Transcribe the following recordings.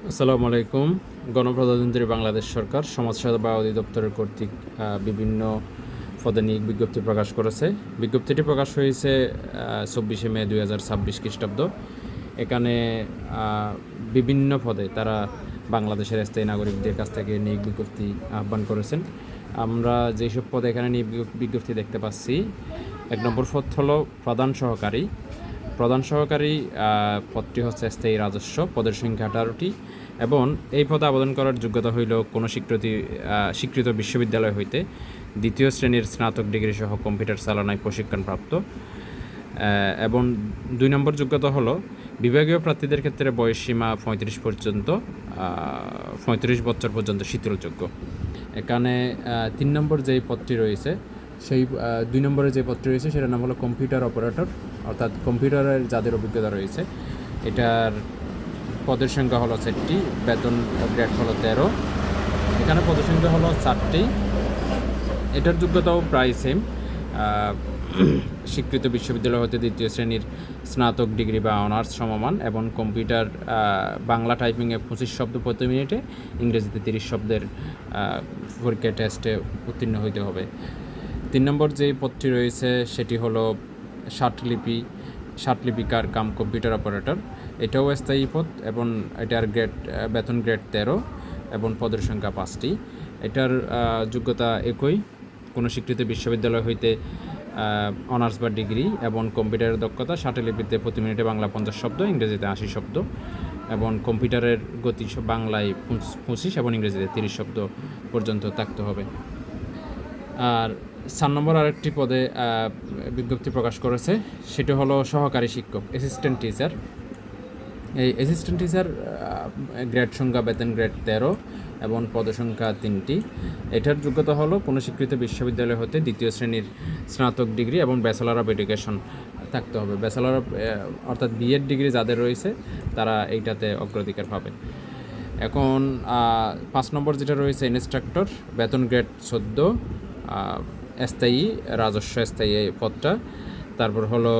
আসসালামু আলাইকুম। গণপ্রজাতন্ত্রী বাংলাদেশ সরকার সমাজসেবা অধিদপ্তরের কর্তৃক বিভিন্ন পদে নিয়োগ বিজ্ঞপ্তি প্রকাশ করেছে। বিজ্ঞপ্তিটি প্রকাশ হয়েছে 24শে মে 2026 খ্রিস্টাব্দ। এখানে বিভিন্ন পদে তারা বাংলাদেশের স্থায়ী নাগরিকদের কাছ থেকে নিয়োগ বিজ্ঞপ্তি আহ্বান করেছেন। আমরা যেসব পদে এখানে নিয়োগ বিজ্ঞপ্তি দেখতে পাচ্ছি, 1 নম্বর পদ হলো প্রধান সহকারী পদটি হচ্ছে স্থায়ী রাজস্ব, পদের সংখ্যা 18টি এবং এই পদে আবেদন করার যোগ্যতা হইল কোনো স্বীকৃত বিশ্ববিদ্যালয় হইতে 2য় শ্রেণীর স্নাতক ডিগ্রি সহ কম্পিউটার চালনায় প্রশিক্ষণপ্রাপ্ত। এবং 2 নম্বর যোগ্যতা হলো বিভাগীয় প্রার্থীদের ক্ষেত্রে বয়সসীমা 35 বছর পর্যন্ত শিথিলযোগ্য। এখানে 3 নম্বর যেই পদটি রয়েছে, সেই 2 নম্বরে যে পদটি রয়েছে সেটার নাম হলো কম্পিউটার অপারেটর, অর্থাৎ কম্পিউটারের যাদের অভিজ্ঞতা রয়েছে। এটার পদের সংখ্যা হলো 4টি, বেতন গ্রেড হলো 13। এখানে পদের সংখ্যা হলো 4টি। এটার যোগ্যতাও প্রায় সেম, স্বীকৃত বিশ্ববিদ্যালয় হতে 2য় শ্রেণীর স্নাতক ডিগ্রি বা অনার্স সমমান এবং কম্পিউটার বাংলা টাইপিংয়ে 25 শব্দ প্রতি মিনিটে, ইংরেজিতে 30 শব্দের পরীক্ষা টেস্টে উত্তীর্ণ হইতে হবে। 3 নম্বর যে পদটি রয়েছে সেটি হলো ষাটলিপিকার কাম কম্পিউটার অপারেটর। এটাও স্থায়ী পদ এবং এটার বেতন গ্রেড 13 এবং পদের সংখ্যা 5টি। এটার যোগ্যতা একই, কোনো স্বীকৃত বিশ্ববিদ্যালয় হইতে অনার্স বা ডিগ্রি এবং কম্পিউটারের দক্ষতা ষাটলিপিতে প্রতি মিনিটে বাংলা 50 শব্দ, ইংরেজিতে 80 শব্দ এবং কম্পিউটারের গতি বাংলায় 25 এবং ইংরেজিতে 30 শব্দ পর্যন্ত থাকতে হবে। আর 4 নম্বর আরেকটি পদে বিজ্ঞপ্তি প্রকাশ করেছে, সেটা হলো সহকারী শিক্ষক, অ্যাসিস্ট্যান্ট টিচার। এই অ্যাসিস্ট্যান্ট টিচার গ্রেড সংখ্যা বেতন গ্রেড 13 এবং পদসংখ্যা 3টি। এটার যোগ্যতা হলো কোনো স্বীকৃত বিশ্ববিদ্যালয় হতে 2য় শ্রেণীর স্নাতক ডিগ্রি এবং ব্যাচেলর অফ এডুকেশন থাকতে হবে। ব্যাচেলর অফ অর্থাৎ বিএড ডিগ্রি যাদের রয়েছে তারা এইটাতে অগ্রাধিকার পাবে। এখন 5 নম্বর যেটা রয়েছে ইনস্ট্রাক্টর, বেতন গ্রেড 14, স্থায়ী স্থায়ী পদটা। তারপর হলো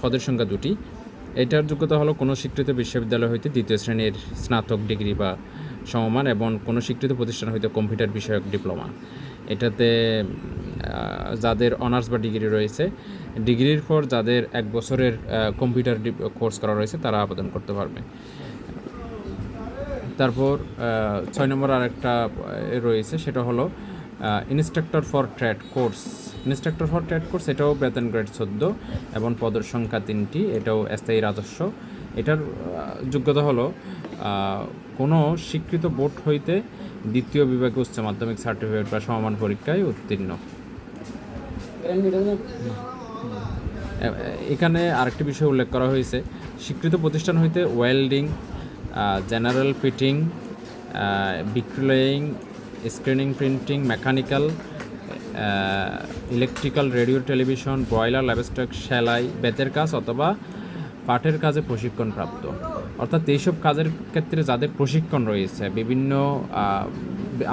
পদের সংখ্যা 2টি। এটার যোগ্যতা হলো কোনো স্বীকৃত বিশ্ববিদ্যালয় হইতে 2য় শ্রেণীর স্নাতক ডিগ্রি বা সমমান এবং কোনো স্বীকৃত প্রতিষ্ঠান হইতে কম্পিউটার বিষয়ক ডিপ্লোমা। এটাতে যাদের অনার্স বা ডিগ্রি রয়েছে, ডিগ্রির পর যাদের 1 বছরের কম্পিউটার কোর্স করা রয়েছে তারা আবেদন করতে পারবে। তারপর 6 নম্বর আরেকটা রয়েছে, সেটা হলো ইনস্ট্রাক্টর ফর ট্রেড কোর্স। এটাও বেতন গ্রেড 14 এবং পদের সংখ্যা 3টি। এটাও স্থায়ী রাজস্ব। এটার যোগ্যতা হলো কোনো স্বীকৃত বোর্ড হইতে 2য় বিভাগে উচ্চ মাধ্যমিক সার্টিফিকেট বা সমমান পরীক্ষায় উত্তীর্ণ। এখানে আরেকটি বিষয় উল্লেখ করা হয়েছে, স্বীকৃত প্রতিষ্ঠান হইতে ওয়েল্ডিং, জেনারেল ফিটিং, বিক্রয়িং, screening, printing, mechanical, electrical, radio, television, broiler, livestock, সেলাই, বেতের কাজ অথবা পাটের কাজে প্রশিক্ষণপ্রাপ্ত। অর্থাৎ এইসব কাজের ক্ষেত্রে যাদের প্রশিক্ষণ রয়েছে, বিভিন্ন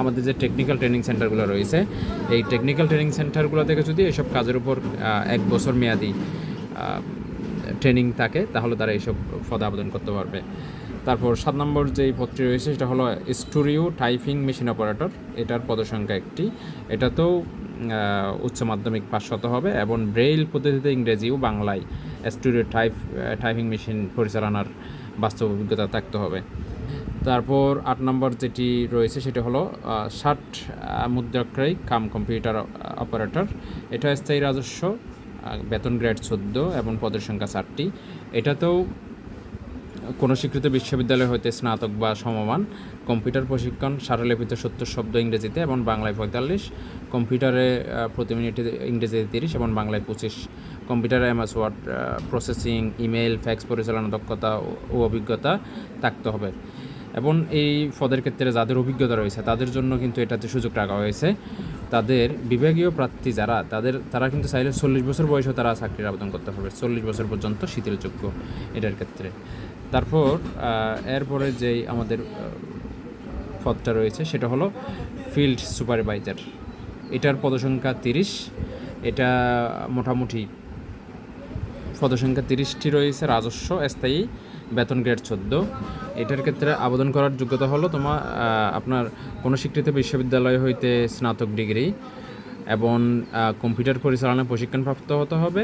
আমাদের যে টেকনিক্যাল ট্রেনিং সেন্টারগুলো রয়েছে, এই টেকনিক্যাল ট্রেনিং সেন্টারগুলো থেকে যদি এইসব কাজের উপর 1 বছর মেয়াদি ট্রেনিং থাকে তাহলে তারা এইসব পদে আবেদন করতে পারবে। তারপর 7 নম্বর যেই পদটি রয়েছে সেটা হলো স্টুডিও টাইপিং মেশিন অপারেটর। এটার পদসংখ্যা 1টি। এটাতেও উচ্চ মাধ্যমিক পাস হতে হবে এবং ব্রেইল পদ্ধতিতে ইংরেজি ও বাংলায় স্টুডিও টাইপিং মেশিন পরিচালনার বাস্তব অভিজ্ঞতা থাকতে হবে। তারপর 8 নম্বর যেটি রয়েছে সেটা হলো ষাট মুদ্রাক্রয় কাম কম্পিউটার অপারেটর। এটা স্থায়ী রাজস্ব, বেতন গ্রেড 14 এবং পদের সংখ্যা 4টি। এটাতেও কোনো স্বীকৃত বিশ্ববিদ্যালয় হইতে স্নাতক বা সমমান, কম্পিউটার প্রশিক্ষণ, ষাটলিপিতে 70 শব্দ ইংরেজিতে এবং বাংলায় 45, কম্পিউটারে প্রতি মিনিটে ইংরেজিতে 30 এবং বাংলায় 25, কম্পিউটারে MS word processing, email, fax পরিচালনা দক্ষতা ও অভিজ্ঞতা থাকতে হবে। এবং এই পদের ক্ষেত্রে যাদের অভিজ্ঞতা রয়েছে তাদের জন্য কিন্তু এটাতে সুযোগ রাখা হয়েছে। তাদের বিভাগীয় প্রার্থী যারা তারা কিন্তু চাইলে 40 বছর বয়সেও তারা চাকরির আবেদন করতে পারবে, 40 বছর পর্যন্ত শিথিলযোগ্য এটার ক্ষেত্রে। তারপর এরপরে যেই আমাদের পদটা রয়েছে সেটা হলো ফিল্ড সুপারভাইজার। এটার পদসংখ্যা 30। এটা মোটামুটি পদসংখ্যা 30টি রয়েছে, রাজস্ব স্থায়ী, বেতন গ্রেড 14। এটার ক্ষেত্রে আবেদন করার যোগ্যতা হলো আপনার কোনো স্বীকৃত বিশ্ববিদ্যালয় হইতে স্নাতক ডিগ্রি এবং কম্পিউটার পরিচালনায় প্রশিক্ষণপ্রাপ্ত হতে হবে।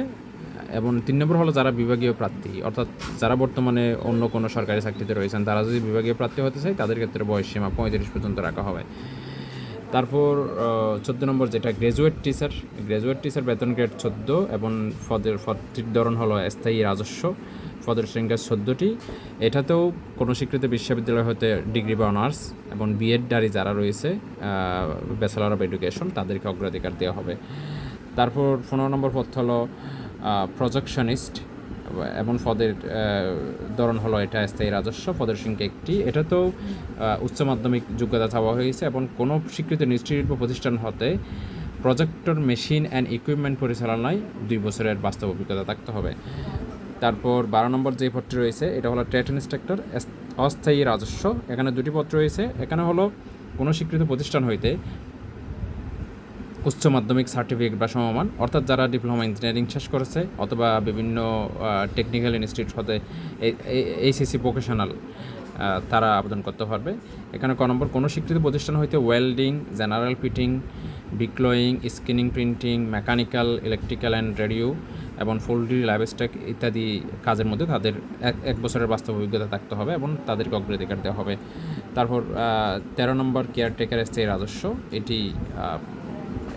এবং 3 নম্বর হলো যারা বিভাগীয় প্রার্থী, অর্থাৎ যারা বর্তমানে অন্য কোনো সরকারি চাকরিতে রয়েছেন, তারা যদি বিভাগীয় প্রার্থী হতে চায় তাদের ক্ষেত্রে বয়সসীমা 35 পর্যন্ত রাখা হবে। তারপর 14 নম্বর যেটা গ্র্যাজুয়েট টিচার বেতন গ্রেড 14 এবং পদটির ধরন হলো স্থায়ী রাজস্ব, পদের সংখ্যা 14টি। এটাতেও কোনো স্বীকৃত বিশ্ববিদ্যালয় হতে ডিগ্রি বা অনার্স এবং বিএডধারী যারা রয়েছে ব্যাচেলর অফ এডুকেশন তাদেরকে অগ্রাধিকার দেওয়া হবে। তারপর 15 নম্বর পদ হলো প্রজেকশনিস্ট এবং পদের ধরন হলো এটা স্থায়ী রাজস্ব, পদের সংখ্যা 1টি। এটাতেও উচ্চ মাধ্যমিক যোগ্যতা চাওয়া হয়েছে এবং কোনো স্বীকৃত ইনস্টিটিউট বা প্রতিষ্ঠান হতে প্রজেক্টর মেশিন অ্যান্ড ইকুইপমেন্ট পরিচালনায় 2 বছরের বাস্তব অভিজ্ঞতা থাকতে হবে। তারপর 12 নম্বর যে পদটি রয়েছে এটা হলো ট্রেড ইন্সট্রাক্টর অস্থায়ী রাজস্ব। এখানে 2টি পদ রয়েছে। এখানে হলো কোনো স্বীকৃত প্রতিষ্ঠান হইতে উচ্চ মাধ্যমিক সার্টিফিকেট বা সমমান, অর্থাৎ যারা ডিপ্লোমা ইঞ্জিনিয়ারিং শেষ করেছে অথবা বিভিন্ন টেকনিক্যাল ইনস্টিটিউট হতে এইচএসসি ভোকেশনাল, তারা আবেদন করতে পারবে। এখানে ক নম্বর কোনো স্বীকৃত প্রতিষ্ঠান হইতে ওয়েল্ডিং, জেনারেল ফিটিং, বিক্লোয়িং, screening, printing, mechanical, electrical and radio এবং পোল্ট্রি, লাইভস্টক ইত্যাদি কাজের মধ্যে তাদের এক বছরের বাস্তব অভিজ্ঞতা থাকতে হবে এবং তাদেরকে অগ্রাধিকার দেওয়া হবে। তারপর 13 নম্বর কেয়ারটেকার স্থায়ী রাজস্ব।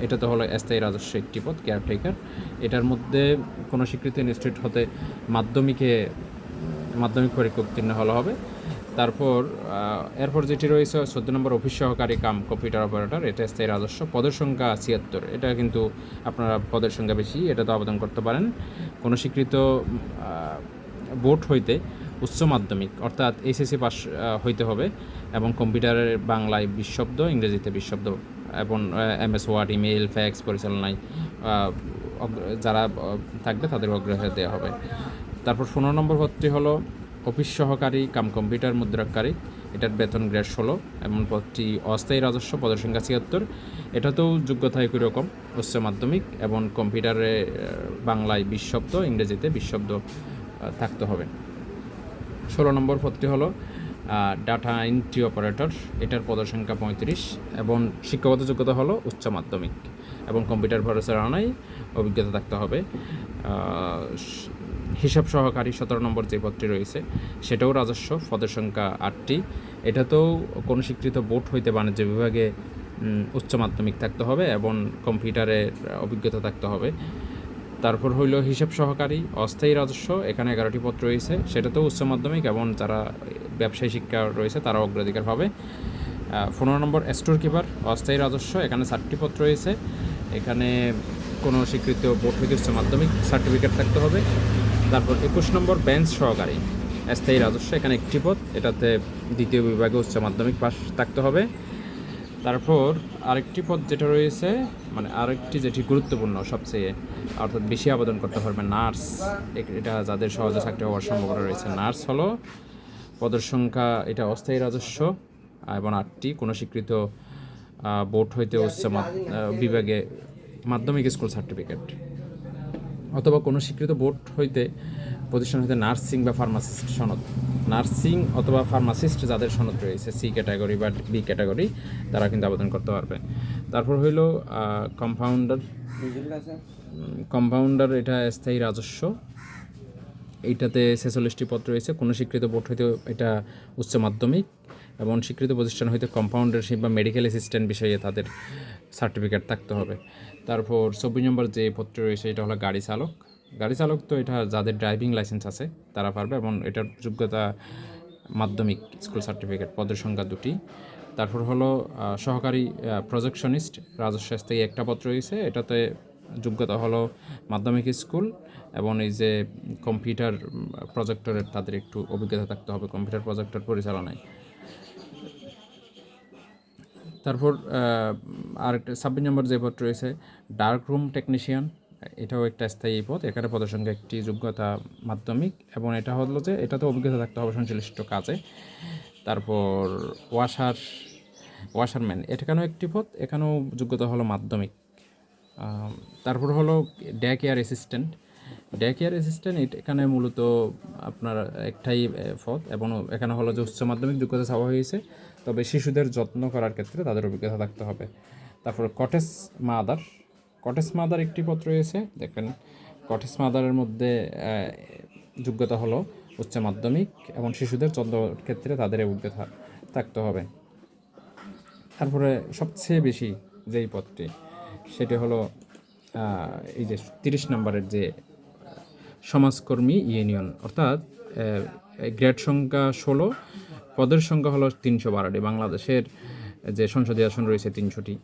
এটা তো হলো স্থায়ী রাজস্ব একটি পদ, কেয়ারটেকার। এটার মধ্যে কোনো স্বীকৃত ইনস্টিটিউট হতে মাধ্যমিক পরীক্ষা উত্তীর্ণ হলে হবে। তারপর এরপর যেটি রয়েছে 14 নম্বর অফিস সহকারী কাম কম্পিউটার অপারেটর, এটা স্থায়ী রাজস্ব, পদের সংখ্যা 76। এটা কিন্তু আপনারা পদের সংখ্যা বেশি, এটা তো আবেদন করতে পারেন। কোনো স্বীকৃত বোর্ড হইতে উচ্চ মাধ্যমিক অর্থাৎ এইচএসসি পাস হইতে হবে এবং কম্পিউটারের বাংলায় 20 শব্দ, ইংরেজিতে 20 শব্দ এবং এমএস ওয়ার্ড, ইমেইল, ফ্যাক্স পরিচালনায় যারা থাকবে তাদের অগ্রাধিকার দেওয়া হবে। তারপর 15 নম্বর পদটি হলো অফিস সহকারী কাম কম্পিউটার মুদ্রাকারী, এটার বেতন গ্রেড 16 এবং পদটি অস্থায়ী রাজস্ব, পদের সংখ্যা 76। এটাতেও যোগ্যতা একই রকম, উচ্চ মাধ্যমিক এবং কম্পিউটারে বাংলায় 20 শব্দ, ইংরেজিতে 20 শব্দ থাকতে হবে। 16 নম্বর পদটি হলো ডাটা এন্ট্রি অপারেটর, এটার পদের সংখ্যা 35 এবং শিক্ষাগত যোগ্যতা হলো উচ্চ মাধ্যমিক এবং কম্পিউটার পরিচালনায় অভিজ্ঞতা থাকতে হবে। হিসাব সহকারী 17 নম্বর যে পদটি রয়েছে সেটাও রাজস্ব, পদের সংখ্যা 8টি। এটাতেও কোনো স্বীকৃত বোর্ড হইতে বাণিজ্য বিভাগে উচ্চ মাধ্যমিক থাকতে হবে এবং কম্পিউটারের অভিজ্ঞতা থাকতে হবে। তারপর হইল হিসাব সহকারী অস্থায়ী রাজস্ব, এখানে 11টি পদ রয়েছে, সেটাতেও উচ্চ মাধ্যমিক এবং যারা ব্যবসায়ী শিক্ষা রয়েছে তারা অগ্রাধিকার পাবে। 15 নম্বর স্টোর কিপার অস্থায়ী রাজস্ব, এখানে 7টি পদ রয়েছে। এখানে কোনো স্বীকৃত বোর্ড হইতে উচ্চ মাধ্যমিক সার্টিফিকেট থাকতে হবে। তারপর 21 নম্বর বেঞ্চ সহকারী স্থায়ী রাজস্ব, এখানে 1টি পদ, এটাতে দ্বিতীয় বিভাগে উচ্চ মাধ্যমিক পাস থাকতে হবে। তারপর আরেকটি পদ যেটা রয়েছে, মানে আরেকটি যেটি গুরুত্বপূর্ণ সবচেয়ে, অর্থাৎ বেশি আবেদন করতে পারবে, নার্স। এটা যাদের সহজে চাকরি হওয়ার সম্ভাবনা রয়েছে। নার্স হলো পদের সংখ্যা, এটা অস্থায়ী রাজস্ব এবং 8টি। কোনো স্বীকৃত বোর্ড হইতে উচ্চ বিভাগে মাধ্যমিক স্কুল সার্টিফিকেট অথবা কোনো স্বীকৃত বোর্ড হইতে প্রতিষ্ঠান হইতে নার্সিং বা ফার্মাসিস্ট সনদ, নার্সিং অথবা ফার্মাসিস্ট যাদের সনদ রয়েছে সি ক্যাটাগরি বা বি ক্যাটাগরি, তারা কিন্তু আবেদন করতে পারবে। তারপর হইল কম্পাউন্ডার, এটা স্থায়ী রাজস্ব, এইটাতে 46টি পদ রয়েছে। কোনো স্বীকৃত বোর্ড হইতে এটা উচ্চ মাধ্যমিক এবং স্বীকৃত প্রতিষ্ঠান হইতে কম্পাউন্ডারশিপ বা মেডিকেল অ্যাসিস্ট্যান্ট বিষয়ে তাদের সার্টিফিকেট থাকতে হবে। তারপর 24 নম্বর যে পদটি রয়েছে এটা হলো গাড়ি চালক, তো এটা যাদের ড্রাইভিং লাইসেন্স আছে তারা পারবে এবং এটার যোগ্যতা মাধ্যমিক স্কুল সার্টিফিকেট, পদের সংখ্যা 2টি। তারপর হলো সহকারী প্রজেকশনিস্ট রাজস্ব স্থায়ী 1টা পদ রয়েছে, এটাতে যোগ্যতা হলো মাধ্যমিক স্কুল এবং এই যে কম্পিউটার প্রজেক্টরের তাদের একটু অভিজ্ঞতা থাকতে হবে কম্পিউটার প্রজেক্টর পরিচালনায়। তারপর আরেকটা 26 নম্বর যে পদ রয়েছে ডার্ক রুম টেকনিশিয়ান, এটাও একটা স্থায়ী পদ, এখানে পদের সংখ্যা 1টি, যোগ্যতা মাধ্যমিক এবং এটা হলো যে এটাতে অভিজ্ঞতা থাকতে হবে সংশ্লিষ্ট কাজে। তারপর ওয়াশারম্যান, এখানেও 1টি পদ, এখানেও যোগ্যতা হলো মাধ্যমিক। তারপর হলো day care assistant, day care assistant এখানে মূলত আপনার একটাই পদ, এবং এখানে হলো যে উচ্চ মাধ্যমিক যোগ্যতা চাওয়া হয়েছে, তবে শিশুদের যত্ন করার ক্ষেত্রে তাদের অভিজ্ঞতা থাকতে হবে। তারপর কটেজ মাদার একটি পদ রয়েছে। দেখেন কটেজ মাদারের মধ্যে যোগ্যতা হলো উচ্চ মাধ্যমিক, এবং শিশুদের যত্ন ক্ষেত্রে তাদের অভিজ্ঞতা থাকতে হবে। তারপরে সবচেয়ে বেশি যেই পদটি, সেটি হলো এই যে 30 নম্বরের যে সমাজকর্মী ইউনিয়ন, অর্থাৎ গ্রেড সংখ্যা 16, পদের সংখ্যা হলো 312টি। বাংলাদেশের যে সংসদীয় আসন রয়েছে 300টি,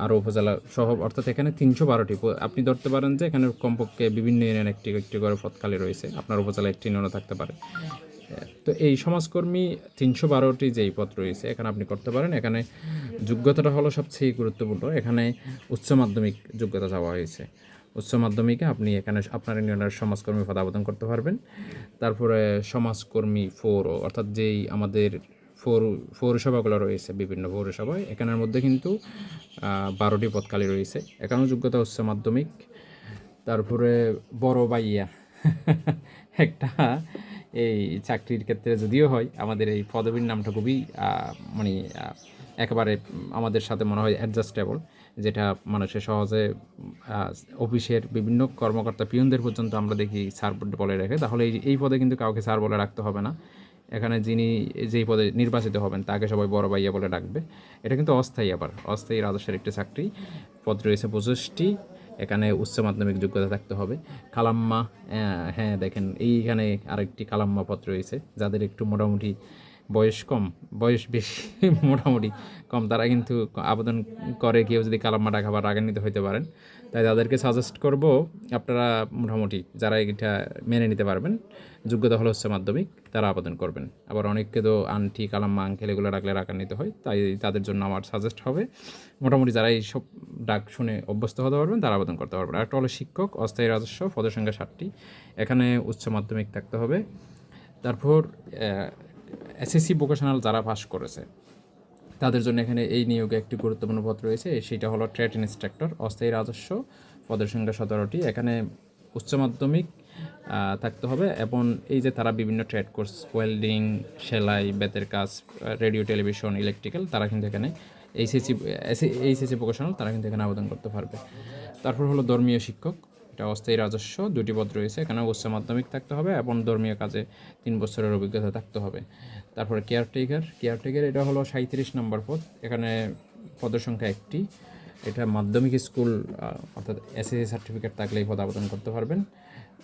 আরও উপজেলা সহ, অর্থাৎ এখানে 312টি। আপনি ধরতে পারেন যে এখানে কমপক্ষে বিভিন্ন ইউনিয়ন একটি একটি করে পদ খালি রয়েছে, আপনার উপজেলা একটি ইউনিয়নও থাকতে পারে। তো এই সমাজকর্মী 312টি যেই পদ রয়েছে এখানে আপনি করতে পারেন। এখানে যোগ্যতাটা হলো সবচেয়ে গুরুত্বপূর্ণ, এখানে উচ্চ মাধ্যমিক যোগ্যতা চাওয়া হয়েছে। উচ্চ মাধ্যমিকে আপনি এখানে আপনার ইউনিয়নের সমাজকর্মী পদে আবেদন করতে পারবেন। তারপরে সমাজকর্মী 4, অর্থাৎ যেই আমাদের পৌরসভাগুলো রয়েছে, বিভিন্ন পৌরসভায়, এখানের মধ্যে কিন্তু 12টি পদ খালি রয়েছে, এখানেও যোগ্যতা উচ্চ মাধ্যমিক। তারপরে বড় বাইয়া একটা এই চাকরির ক্ষেত্রে যদিও হয়, আমাদের এই পদবীর নামটা খুবই মানে একেবারে আমাদের সাথে মনে হয় অ্যাডজাস্টেবল, যেটা মানুষের সহজে অফিসের বিভিন্ন কর্মকর্তা পিয়নদের পর্যন্ত আমরা দেখি স্যার বলে রাখে। তাহলে এই পদে কিন্তু কাউকে স্যার বলে রাখতে হবে না, এখানে যিনি যেই পদে নির্বাচিত হবেন তাকে সবাই বড় ভাইয়া বলে ডাকবে। এটা কিন্তু অস্থায়ী, আবার অস্থায়ী রাজস্বের একটি চাকরি। পদ রয়েছে 25টি, এখানে উচ্চ মাধ্যমিক যোগ্যতা থাকতে হবে। কালাম্মা, হ্যাঁ দেখেন এইখানে আরেকটি কালাম্মা পদ রয়েছে, যাদের একটু মোটামুটি বয়স বেশি মোটামুটি কম, তারা কিন্তু আবেদন করে। কেউ যদি কালাম্মা টাকা বা রাগান্বিত হইতে পারেন, তাই তাদেরকে সাজেস্ট করব আপনারা মোটামুটি যারা এটা মেনে নিতে পারবেন, যোগ্যতা হলো উচ্চ মাধ্যমিক, তারা আবেদন করবেন। আবার অনেককে তো আন্টি, কালাম্মা, আঙ্কেল এগুলো ডাকলে রাগান্বিত হয়, তাই তাদের জন্য আমার সাজেস্ট হবে মোটামুটি যারা এই সব ডাক শুনে অভ্যস্ত হতে পারবেন তারা আবেদন করতে পারবেন। আরেকটা হলো শিক্ষক, অস্থায়ী রাজস্ব, পদের সংখ্যা 60টি, এখানে উচ্চ মাধ্যমিক থাকতে হবে। তারপর এসএসসি ভোকেশনাল যারা পাস করেছে তাদের জন্য এখানে এই নিয়োগে একটি গুরুত্বপূর্ণ পদ রয়েছে, সেটা হলো ট্রেড ইন্সট্রাক্টর, অস্থায়ী রাজস্ব, পদের সংখ্যা 17টি, এখানে উচ্চ মাধ্যমিক থাকতে হবে। এবং এই যে তারা বিভিন্ন ট্রেড কোর্স, ওয়েল্ডিং, সেলাই, বেতের কাজ, রেডিও, টেলিভিশন, ইলেকট্রিক্যাল, তারা কিন্তু এখানে এইচএসসি ভোকেশনাল, তারা কিন্তু এখানে আবেদন করতে পারবে। তারপর হলো ধর্মীয় শিক্ষক, এটা অস্থায়ী রাজস্ব, 2টি পদ রয়েছে, এখানে উচ্চ মাধ্যমিক থাকতে হবে এবং ধর্মীয় কাজে 3 বছরের অভিজ্ঞতা থাকতে হবে। তারপরে কেয়ারটেকার এটা হলো 37 নম্বর পদ, এখানে পদের সংখ্যা 1টি, এটা মাধ্যমিক স্কুল অর্থাৎ এসএসসি সার্টিফিকেট থাকলে এই পদ আবেদন করতে পারবেন।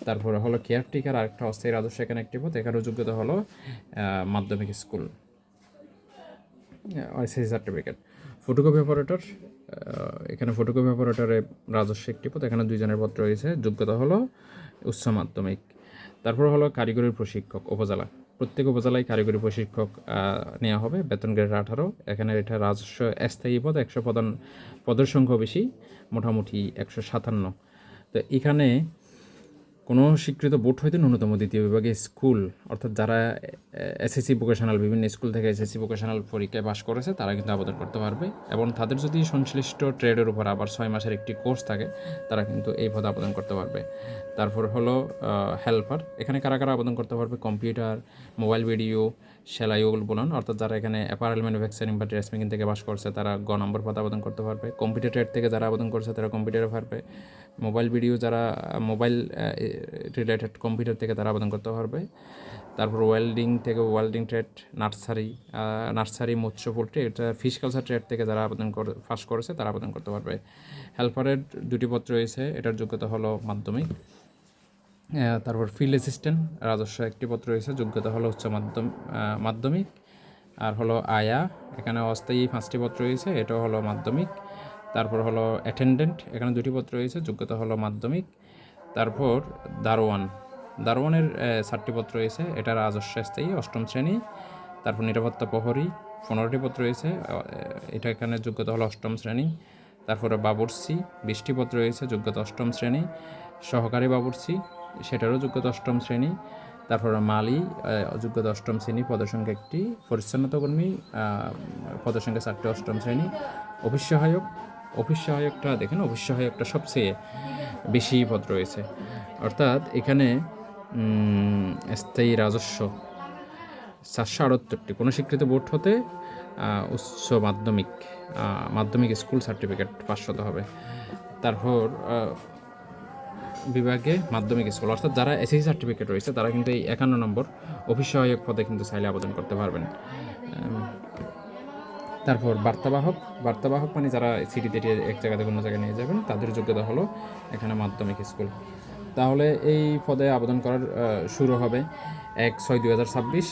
তারপরে হলো কেয়ারটেকার, আরেকটা অস্থায়ী রাজস্ব, এখানে একটি পদ, এখানেও যোগ্যতা হলো মাধ্যমিক school SSC certificate. Photocopy operator, এখানে ফটোকপি অপারেটরে রাজস্ব একটি পদ, এখানে 2 জনের পদ রয়েছে, যোগ্যতা হলো উচ্চ মাধ্যমিক। তারপর হলো কারিগরি প্রশিক্ষক, উপজেলা, প্রত্যেক উপজেলায় কারিগরি প্রশিক্ষক নেওয়া হবে, বেতন গ্রেড 18, এখানে এটা রাজস্ব স্থায়ী পদ, 100 পদের সংখ্যা বেশি, মোটামুটি 157। তো এখানে কোনো স্বীকৃত বোর্ড হইতে ন্যূনতম 2য় বিভাগে স্কুল, অর্থাৎ যারা এসএসসি ভোকেশনাল, বিভিন্ন স্কুল থেকে এসএসসি ভোকেশনাল পরীক্ষায় পাস করেছে তারা কিন্তু আবেদন করতে পারবে, এবং তাদের যদি সংশ্লিষ্ট ট্রেডের উপর আবার 6 মাসের একটি কোর্স থাকে তারা কিন্তু এই পদে আবেদন করতে পারবে। তারপর হলো হেল্পার, এখানে কারা কারা আবেদন করতে পারবে, কম্পিউটার, মোবাইল ভিডিও, সেলাই, ওগুলো বলুন, অর্থাৎ যারা এখানে অ্যাপারেল ম্যানুফ্যাকচারিং বা ড্রেস মেকিং থেকে পাস করছে তারা নম্বর পদে আবেদন করতে পারবে। কম্পিউটার ট্রেড থেকে যারা আবেদন করছে তারা কম্পিউটারে পারবে। মোবাইল ভিডিও, যারা মোবাইল রিলেটেড কম্পিউটার থেকে তারা আবেদন করতে পারবে। তারপর ওয়েল্ডিং থেকে ওয়েল্ডিং ট্রেড, নার্সারি, মৎস্য, পোল্ট্রি, এটা ফিশ কালচার ট্রেড থেকে যারা আবেদন পাস করেছে তারা আবেদন করতে পারবে। হেল্পারের 2টি পদ রয়েছে, এটার যোগ্যতা হলো মাধ্যমিক। তারপর ফিল্ড অ্যাসিস্ট্যান্ট, রাজস্ব 1টি পদ রয়েছে, যোগ্যতা হলো উচ্চ মাধ্যমিক। আর হলো আয়া, এখানে অস্থায়ী 5টি পদ রয়েছে, এটাও হলো মাধ্যমিক। তারপর হলো অ্যাটেন্ডেন্ট, এখানে 2টি পদ রয়েছে, যোগ্যতা হলো মাধ্যমিক। তারপর দারোয়ানের 7টি পদ রয়েছে, এটা রাজস্ব স্থায়ী, 8ম শ্রেণী। তারপর নিরাপত্তা প্রহরী, 15টি পদ রয়েছে, এটা এখানে যোগ্যতা হলো 8ম শ্রেণী। তারপরে বাবুর্চি, 20টি পদ রয়েছে, যোগ্যতা 8ম শ্রেণী। সহকারী বাবুর্চি, সেটারও যোগ্যতা 8ম শ্রেণী। তারপরে মালি, যোগ্যতা 8ম শ্রেণী, পদের সংখ্যা 1টি। পরিচ্ছন্নতা কর্মী, পদের সংখ্যা 4টি, 8ম শ্রেণী। অফিস সহায়ক, অফিস সহায়কটা দেখেন, অফিস সহায়কটা সবচেয়ে বেশি পদ রয়েছে, অর্থাৎ এখানে স্থায়ী রাজস্ব 478টি। কোনো স্বীকৃত বোর্ড হতে উচ্চ মাধ্যমিক স্কুল সার্টিফিকেট 500 হবে। তারপর বিভাগে মাধ্যমিক স্কুল, অর্থাৎ যারা এসএসসি সার্টিফিকেট রয়েছে তারা কিন্তু এই 51 নম্বর অফিস সহায়ক পদে কিন্তু চাইলে আবেদন করতে পারবেন। তারপর বার্তাবাহক মানে যারা সিটি থেকে এক জায়গা থেকে অন্য জায়গায় নিয়ে যাবেন, তাদের যোগ্যতা হলো এখানে মাধ্যমিক স্কুল। তাহলে এই পদে আবেদন করার শুরু হবে 1/6/2026।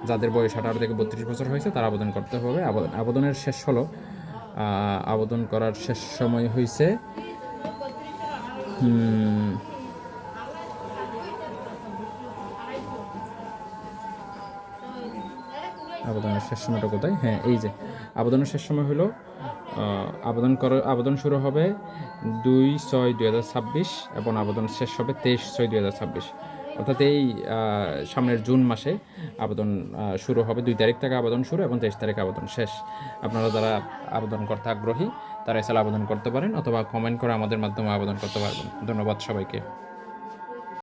যাদের বয়স 18 থেকে 32 বছর হয়েছে তারা আবেদন করতে হবে। আবেদনের শেষ হলো, আবেদন করার শেষ সময় হয়েছে আবেদনের শেষ সময়টা কোথায়? হ্যাঁ, এই যে আবেদনের শেষ সময় হলো, আবেদন শুরু হবে 2/6/2026 এবং আবেদন শেষ হবে 23/6/2026। অর্থাৎ এই সামনের জুন মাসে আবেদন শুরু হবে। 2 তারিখ থেকে আবেদন শুরু এবং 23 তারিখে আবেদন শেষ। আপনারা যারা আবেদন করতে আগ্রহী তারা এছাড়া আবেদন করতে পারেন, অথবা কমেন্ট করে আমাদের মাধ্যমে আবেদন করতে পারবেন। ধন্যবাদ সবাইকে।